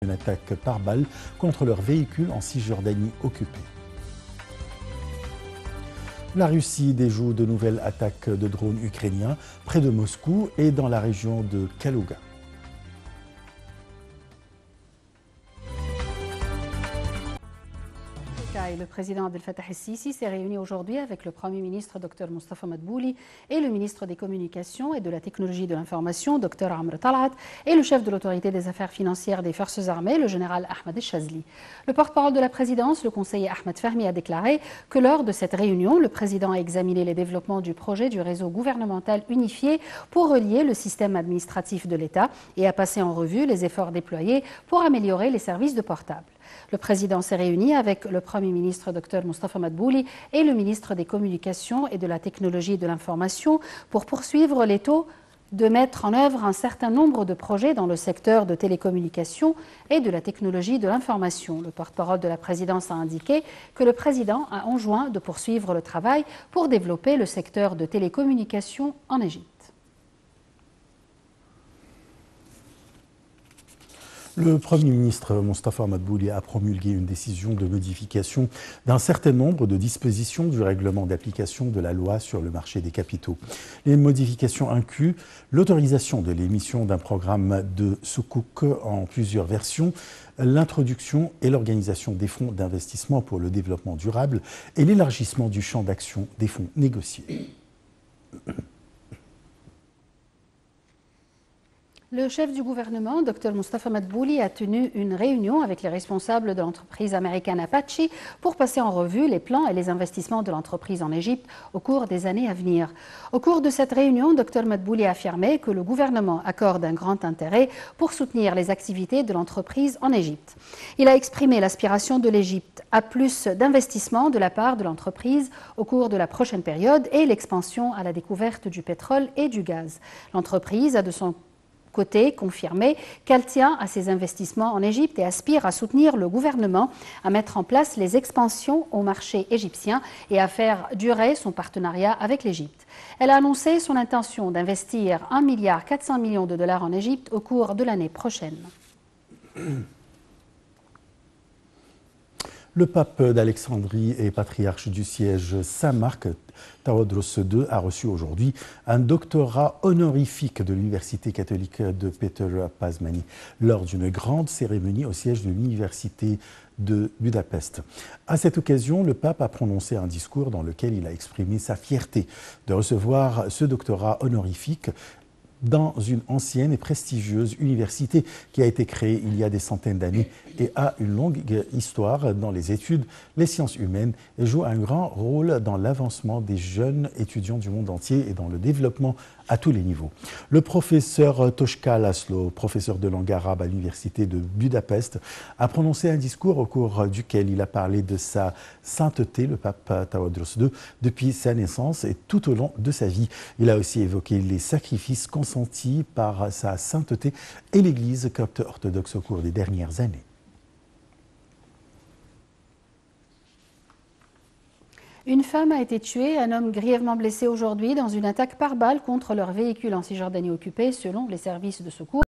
Une attaque par balle contre leur véhicule en Cisjordanie occupée. La Russie déjoue de nouvelles attaques de drones ukrainiens près de Moscou et dans la région de Kalouga. Le président Abdel Fattah el-Sisi s'est réuni aujourd'hui avec le Premier ministre Dr Mustafa Madbouli et le ministre des Communications et de la Technologie de l'Information Dr Amr Talat et le chef de l'autorité des affaires financières des forces armées, le général Ahmed el-Chazli. Le porte-parole de la présidence, le conseiller Ahmed Fahmi, a déclaré que lors de cette réunion, le président a examiné les développements du projet du réseau gouvernemental unifié pour relier le système administratif de l'État et a passé en revue les efforts déployés pour améliorer les services de portable. Le président s'est réuni avec le Premier ministre Dr Mustafa Madbouli et le ministre des Communications et de la Technologie de l'Information pour poursuivre les taux de mettre en œuvre un certain nombre de projets dans le secteur de télécommunications et de la technologie de l'information. Le porte-parole de la présidence a indiqué que le président a enjoint de poursuivre le travail pour développer le secteur de télécommunications en Égypte. Le Premier ministre Mustafa Madbouli a promulgué une décision de modification d'un certain nombre de dispositions du règlement d'application de la loi sur le marché des capitaux. Les modifications incluent l'autorisation de l'émission d'un programme de Sukuk en plusieurs versions, l'introduction et l'organisation des fonds d'investissement pour le développement durable et l'élargissement du champ d'action des fonds négociés. Le chef du gouvernement, Dr Mustafa Madbouli, a tenu une réunion avec les responsables de l'entreprise américaine Apache pour passer en revue les plans et les investissements de l'entreprise en Égypte au cours des années à venir. Au cours de cette réunion, Dr Madbouli a affirmé que le gouvernement accorde un grand intérêt pour soutenir les activités de l'entreprise en Égypte. Il a exprimé l'aspiration de l'Égypte à plus d'investissements de la part de l'entreprise au cours de la prochaine période et l'expansion à la découverte du pétrole et du gaz. L'entreprise a de son côté confirmé qu'elle tient à ses investissements en Égypte et aspire à soutenir le gouvernement à mettre en place les expansions au marché égyptien et à faire durer son partenariat avec l'Égypte. Elle a annoncé son intention d'investir 1,4 milliard de dollars en Égypte au cours de l'année prochaine. Le pape d'Alexandrie et patriarche du siège Saint-Marc, Tawadros II, a reçu aujourd'hui un doctorat honorifique de l'Université catholique de Péter Pázmány lors d'une grande cérémonie au siège de l'Université de Budapest. À cette occasion, le pape a prononcé un discours dans lequel il a exprimé sa fierté de recevoir ce doctorat honorifique dans une ancienne et prestigieuse université qui a été créée il y a des centaines d'années et a une longue histoire dans les études, les sciences humaines et joue un grand rôle dans l'avancement des jeunes étudiants du monde entier et dans le développement à tous les niveaux. Le professeur Toshka Laszlo, professeur de langue arabe à l'université de Budapest, a prononcé un discours au cours duquel il a parlé de sa sainteté, le pape Tawadros II, depuis sa naissance et tout au long de sa vie. Il a aussi évoqué les sacrifices consentis par sa sainteté et l'Église copte orthodoxe au cours des dernières années. Une femme a été tuée, un homme grièvement blessé aujourd'hui dans une attaque par balle contre leur véhicule en Cisjordanie occupée, selon les services de secours.